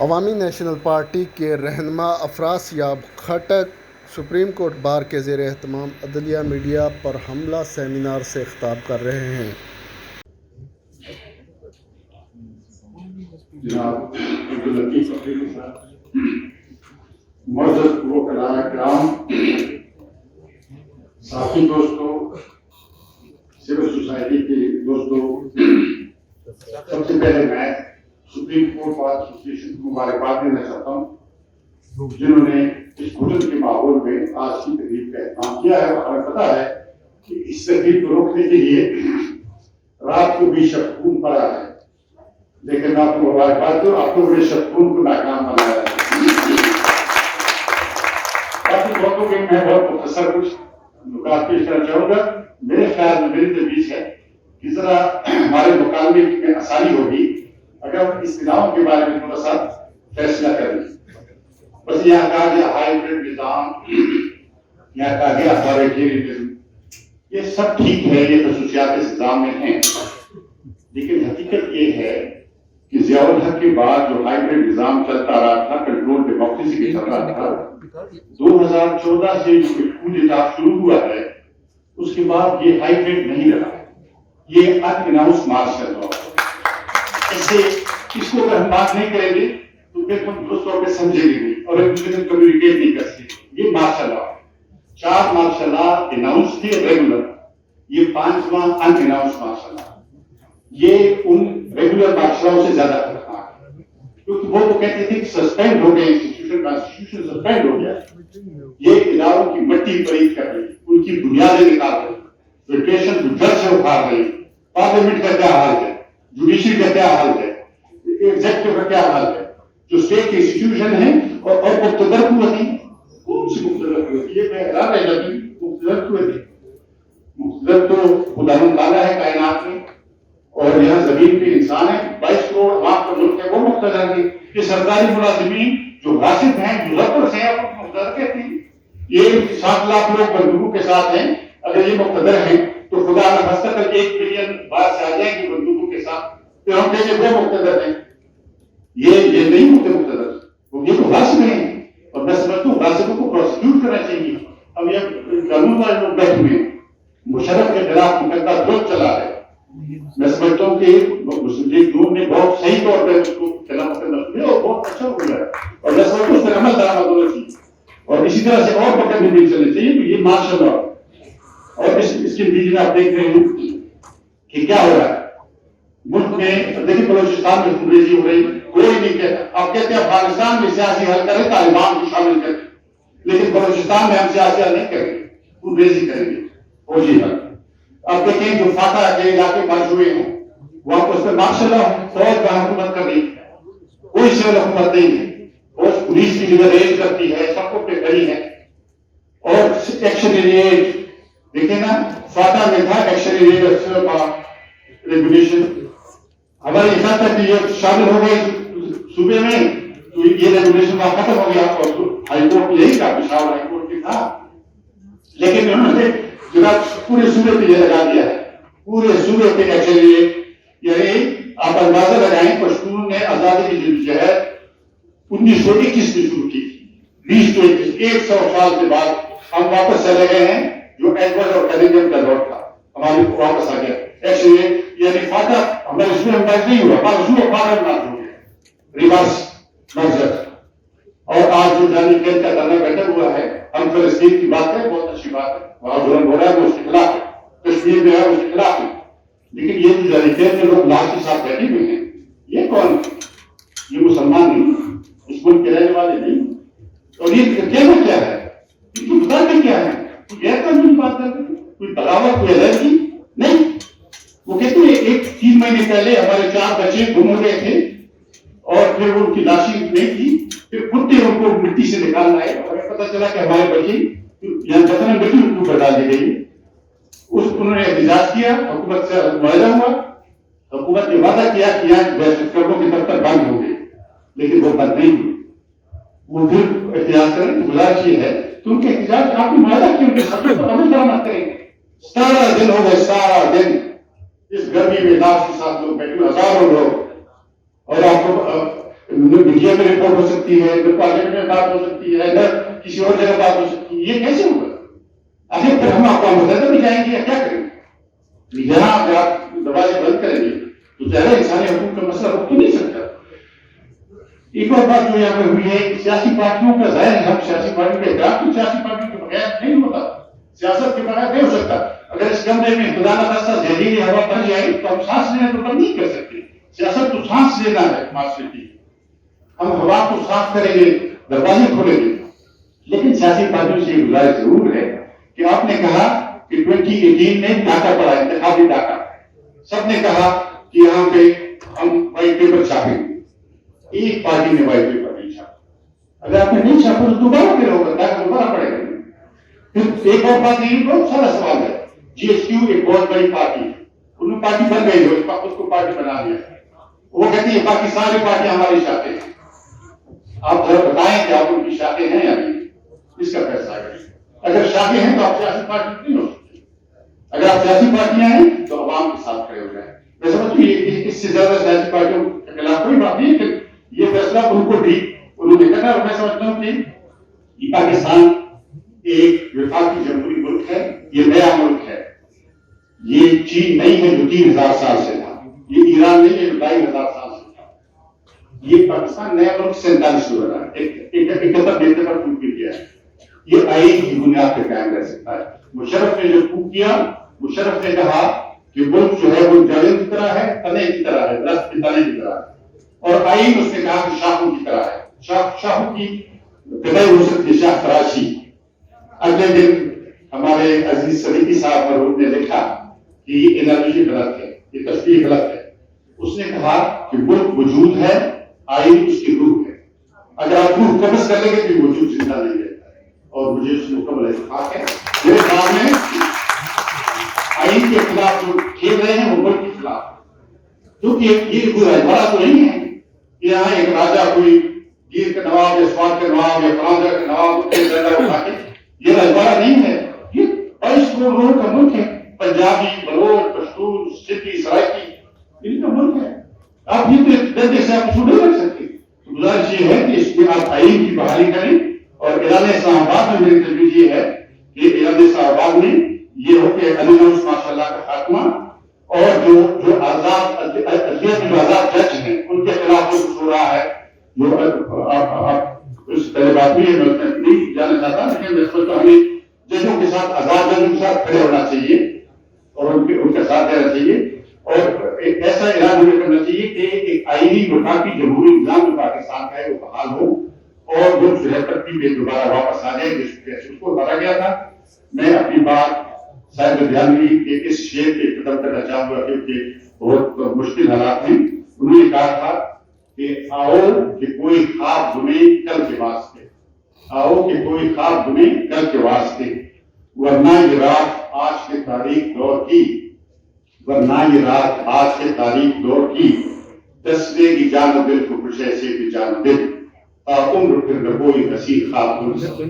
عوامی national party کے رہنما Afrasiab Khattak supreme court bar کے زیر اہتمام عدلیہ میڈیا پر حملہ سیمینار سے خطاب کر رہے ہیں۔ جناب عبداللطیف افریقی صاحب، معزز وکلاء کرام، ساتھی دوستوں، سول سوسائٹی کے دوستوں، سب سے پہلے میں سپریم کورٹ بار ایسوسی کو مبارکباد دینا چاہتا ہوں جنہوں نے اس گھٹن کے ماحول میں آج کی تقریب کا اہتمام کیا ہے۔ اور ہمیں پتا ہے کہ اس تقریب کو روکنے کے لیے رات کو بھی شب خون پڑا ہے، لیکن میں آپ کو مبارکباد دوں، آپ کو شب خون کو ناکام بنایا ہے۔ باقی باتوں کے میں بہت مختصر کچھ نکات پیش کرنا چاہوں گا۔ میرے خیال میں میری تجویز ہے کہ ذرا ہمارے مکالمے میں آسانی ہوگی اگر اس نظام کے بارے میں تھوڑا سا فیصلہ کریں۔ بس یہاں کہا گیا ہائیبرڈ نظام، یہاں کہا گیا اتھارٹیرینزم، یہ سب ٹھیک ہے، یہ خصوصیات اس نظام میں ہیں، لیکن حقیقت یہ ہے کہ ضیاء الحق کے بعد جو ہائیبرڈ نظام چلتا رہا تھا، کنٹرول ڈیموکریسی کے چل رہا تھا، 2014 سے جو کودتا شروع ہوا ہے اس کے بعد یہ ہائیبرڈ نہیں رہا، یہ ان اناؤنس مارشل لا۔ اس کو اگر ہم بات نہیں کریں گے تو پھر ہم درست طور پہ سمجھیں گے نہیں اور ایک دوسرے سے کمیونیکیٹ نہیں کر سکتے۔ یہ martial law, 4 martial law announce تھے ریگولر، یہ 5واں ان اناؤنس مارشل لا۔ یہ ان ریگولر مارشل لاؤں سے زیادہ خطرناک ہے، کیونکہ وہ تو کہتے تھے کہ سسپینڈ ہو گئے انسٹیٹیوشن، کانسٹیٹیوشن سسپینڈ ہو گیا، یہ اداروں کی مٹی پرید کر رہی، ان کی بنیادیں نکال رہی، فیڈریشن کو جڑ سے اکھاڑ رہی، پارلیمنٹ کا کیا حال ہے، جوڈیشری کا کیا حال ہے، ایگزیکٹو کا کیا حال ہے، جو اسٹیٹ کے انسٹیٹیوشن ہیں اور مقتدر قوتیں، کون سی مقتدر قوت؟ یہ میں حیران رہ جاتی ہوں، مقتدر قوتیں، مقتدر تو خدا تعالیٰ ہے کائنات میں، اور یہاں زمین پہ انسان ہے، 22 کروڑ عوام کا ملک ہے، وہ مقتدر ہیں۔ یہ سرکاری ملازمین جو غاصب ہیں، جو ضبط ہیں، آپ کو مقتدر کہتے ہیں۔ یہ 7 لاکھ لوگ بندوقوں کے ساتھ ہیں، اگر یہ مقتدر ہیں تو خدا نہ خواستہ کر 1 بلین باہر سے آ جائیں گے بندوقوں کے ساتھ، پھر ہم کہیں گے وہ مقتدر ہیں۔ یہ نہیں ہوتے مقتدر، یہ تو غاصب ہیں، اور میں سمجھتا ہوں غاصبوں کو پروسیکیوٹ کرنا چاہیے۔ اب یہ قانون والے لوگ بیٹھے ہوئے ہیں، مشرف کے خلاف مقدمہ درست چلا ہے، میں سمجھتا ہوں کہ مسلم لیگ نون نے بہت صحیح طور پہ اس کو خلاف مقدمہ سنا اور بہت اچھا ہو گیا ہے، اور میں سمجھتا ہوں اس پر عمل درآمد ہونا چاہیے، اور اسی طرح سے اور مقدمے بھی چلنے چاہیے۔ تو یہ ماشاء اللہ، اور اس کے نتیجے میں آپ دیکھ رہے ہیں کہ کیا ہو رہا ہے ملک میں۔ دیکھیں بلوچستان میں خونریزی ہو رہی، کوئی نہیں کہتا، آپ کہتے ہیں افغانستان میں سیاسی حل کریں، طالبان کو شامل کریں، لیکن بلوچستان میں ہم سیاسی حل نہیں کریں گے، خونریزی کریں گے، فوجی حل۔ آپ دیکھیں جو فاٹا کے علاقے مرج ہوئے ہیں وہاں پر ماشاء اللہ فوج کا حکومت کر رہی ہے، کوئی سول حکومت نہیں ہے، فوج پولیس کی جگہ ریج کرتی ہے، سب کو پہ کھڑی ہے، اور ایکشن ریج دیکھیں نا، فاٹا میں تھا ایکشن ریج ریگولیشن، ہمارے خیال تک یہ شامل ہو گئی صوبے میں تو یہ ریگولیشن وہاں ختم ہو گیا، اور ہائی کورٹ یہی تھا، پشاور ہائی کورٹ کی تھا، لیکن انہوں نے جناب پورے صوبے پہ یہ لگا دیا ہے، پورے صوبے پہ ایکشن ریج، یعنی آپ اندازہ لگائیں پشتون نے آزادی کی جدوجہد 1921 میں شروع کی تھی، 20 تو 100 سال کے بعد ہم واپس چلے گئے ہیں، جو ایڈورڈ اور کننگھم کا دور تھا ہماری کو واپس آ گیا ایکشن ریج، یعنی فاٹا ہمارے اس میں امپیکٹ نہیں ہوا، پر اس میں فاٹا نہ ہو گیا، ریورس مرجر۔ اور آج جو جانی کیل کا دھرنا بیٹھا ہوا ہے، ہم فلسطین کی بات کریں، بہت اچھی بات ہے، وہاں ظلم ہو رہا ہے وہ اس کے خلاف ہے، کشمیر میں ہے اس کے خلاف ہے، لیکن یہ جو جانی کیل میں لوگ لاش کے ساتھ بیٹھے ہوئے ہیں، یہ کون ہے؟ یہ مسلمان نہیں، اس ملک کے رہنے والے نہیں، اور یہ کہنا کیا ہے، ان کو بتانا کیا ہے، کوئی غیر قانونی بات کرتے ہیں، کوئی بغاوت، کوئی الرجی نہیں۔ وہ کہتے ہیں 3 مہینے پہلے ہمارے 4 بچے گم ہو گئے تھے، اور پھر ان کی لاشیں نہیں تھی، پھر کتے ان کو مٹی سے نکالنا ہے، اور پتہ چلا کہ ہمارے بچے یہاں دفن مٹی ان کو ڈال دی گئی، انہوں نے احتجاج کیا، حکومت سے معاہدہ ہوا، حکومت نے وعدہ کیا کہ یہاں دہشت گردوں کے دفتر بند ہوں گے، لیکن وہ بند نہیں ہوئے، وہ پھر احتجاج کریں، گزارش یہ ہے تو ان کے احتجاج آپ نے معاہدہ کیا، ان کے خطرے پر عمل درآمد کریں گے۔ 17 دن ہو گئے، 17 دن اس گرمی میں لاش کے ساتھ لوگ بیٹھے، ہزاروں لوگ، اور آپ کو میڈیا میں رپورٹ ہو سکتی ہے، ادھر پارلیمنٹ میں بات ہو سکتی ہے، ادھر کسی اور جگہ بات ہو سکتی ہے، یہ کیسے ہوگا؟ اگر پھر ہم اقوام متحدہ میں جائیں گے یا کیا کریں گے؟ یہاں اگر آپ دروازے بند کریں گے تو ظاہر انسانی حقوق کا مسئلہ رک تو نہیں سکتا۔ ایک اور بات جو یہاں پہ ہوئی ہے، سیاسی پارٹیوں کا ظاہر ہے، ہم سیاسی پارٹیوں کے احترام تو سیاسی پارٹیوں کے بغیر نہیں ہوتا، سیاست کے بغیر نہیں ہو سکتا۔ اگر اس کمرے میں خدا نہ خاصہ زہریلی ہوا بن جائے تو ہم سانس لینا تو بند نہیں کر سکتے۔ سیاست تو سانس لینا ہے معاشرے کی، ہم ہوا کو صاف کریں گے، دروازے کھولیں گے۔ لیکن سیاسی پارٹیوں سے یہ گزارش ضرور ہے کہ آپ نے کہا کہ 2018 میں ڈاکہ پڑا، انتخابی ڈاکہ، سب نے کہا کہ یہاں پہ ہم وائٹ پیپر چھاپیں گے، ایک پارٹی نے وائٹ پیپر نہیں چھاپا۔ اگر آپ نے نہیں چھاپا تو دوبارہ پھر ہوگا، ڈاکہ دوبارہ پڑے گا۔ پھر ایک اور بات یہ بہت سارا سوال ہے، جی ایس کیو ایک بہت بڑی پارٹی ہے، انہوں نے پارٹی بن گئی ہے، اس کو پارٹی بنا دیا، وہ کہتی ہے باقی ساری پارٹیاں ہماری شاخیں ہیں۔ آپ ذرا بتائیں کہ آپ ان کی شاخیں ہیں یا نہیں، اس کا فیصلہ کریں۔ اگر شاخیں ہیں تو آپ سیاسی پارٹی نہیں ہو سکتے، اگر آپ سیاسی پارٹیاں ہیں تو عوام کے ساتھ کھڑے ہو جائیں۔ میں سمجھتا ہوں اس سے زیادہ سیاسی پارٹیوں کے خلاف کوئی بات نہیں ہے کہ یہ فیصلہ ان کو بھی انہوں نے کرنا، اور میں سمجھتا ہوں کہ یہ پاکستان ایک وفاقی جمہوری ملک ہے، یہ نیا ملک ہے، یہ چین نہیں ہے جو 3000 سال سے تھا، یہ ایران نہیں ہے جو 2500 سال سے تھا، یہ پاکستان نیا ملک 47 میں بنا ہے، 71 پر پھوٹ کیا ہے، یہ آئین کی بنیاد پہ قائم رہ سکتا ہے۔ مشرف نے جو پھوٹ کیا، مشرف نے کہا کہ ملک جو ہے وہ جڑوں کی طرح ہے، تنے کی طرح ہے، درخت کے تنے کی طرح ہے، اور آئین اس نے کہا کہ شاخوں کی طرح ہے، شاخوں کی قدر ہو سکتی ہے، شاخ تراشی۔ اگلے دن ہمارے عزیز صدیقی صاحب مرحوم نے لکھا کہ یہ انالوجی غلط ہے، یہ تشبیہ غلط ہے۔ اس نے کہا کہ ملک وجود ہے، آئین اس کی روح ہے، اگر آپ روح قبض کر لیں گے تو وجود زندہ نہیں رہتا ہے، اور مجھے اس مکمل اتفاق ہے۔ میرے سامنے آئین کے خلاف جو کھیل رہے ہیں وہ ملک کے خلاف، کیونکہ یہ کوئی رجواڑہ تو نہیں ہے کہ یہاں ایک راجا کوئی گیر کے نواب یا سوات کے نواب یا فرانزہ کے نواب کے زیادہ اٹھا کے، یہ رجواڑہ نہیں ہے، یہ 22 کروڑ لوگوں کا ملک ہے، پنجابی، بلوچ، پشتون، سندھی، سرائکی، ان کا ملک ہے۔ آپ یہ تو ڈنڈے سے آپ چھوڑ نہیں رکھ سکتے۔ گزارش یہ ہے کہ اس میں آپ آئین کی بحالی کریں، اور اعلان اسلام آباد میں میری تجویز یہ ہے کہ اعلان اسلام آباد میں یہ ہو کہ علی نوش ماشاء اللہ کا خاتمہ، اور جو آزاد عدلیت میں جو آزاد جج ہیں ان کے خلاف جو کچھ ہو رہا ہے، جو آپ اس پہلے بات بھی ہے، میں اس میں نہیں جانا چاہتا، لیکن میں سمجھتا ہوں ہمیں ججوں کے ساتھ، آزاد ججوں کے ساتھ کھڑے ہونا چاہیے اور ان کا ساتھ دینا چاہیے، اور ایک ایسا اعلان ہمیں کرنا چاہیے کہ ایک آئینی وفاقی جمہوری نظام جو پاکستان کا ہے وہ بحال ہو، اور جو پٹی پہ دوبارہ واپس آ جائے جس کو اتارا گیا تھا۔ میں اپنی بات صاحب لدھیانوی کے اس شعر پہ ختم کرنا چاہوں گا کیونکہ بہت مشکل حالات ہیں۔ انہوں نے کہا تھا کہ آؤ کہ کوئی خواب بنے کل کے واسطے، آؤ کہ کوئی خواب بنے کل کے واسطے، ورنہ یہ رات آج کے تاریخ دور کی، ورنہ یہ رات آج کے تاریخ دور کی، دسویں کی جان و دل کو کچھ ایسے بھی جان و دل، تا عمر پھر نہ کوئی حسین خواب بن سکے۔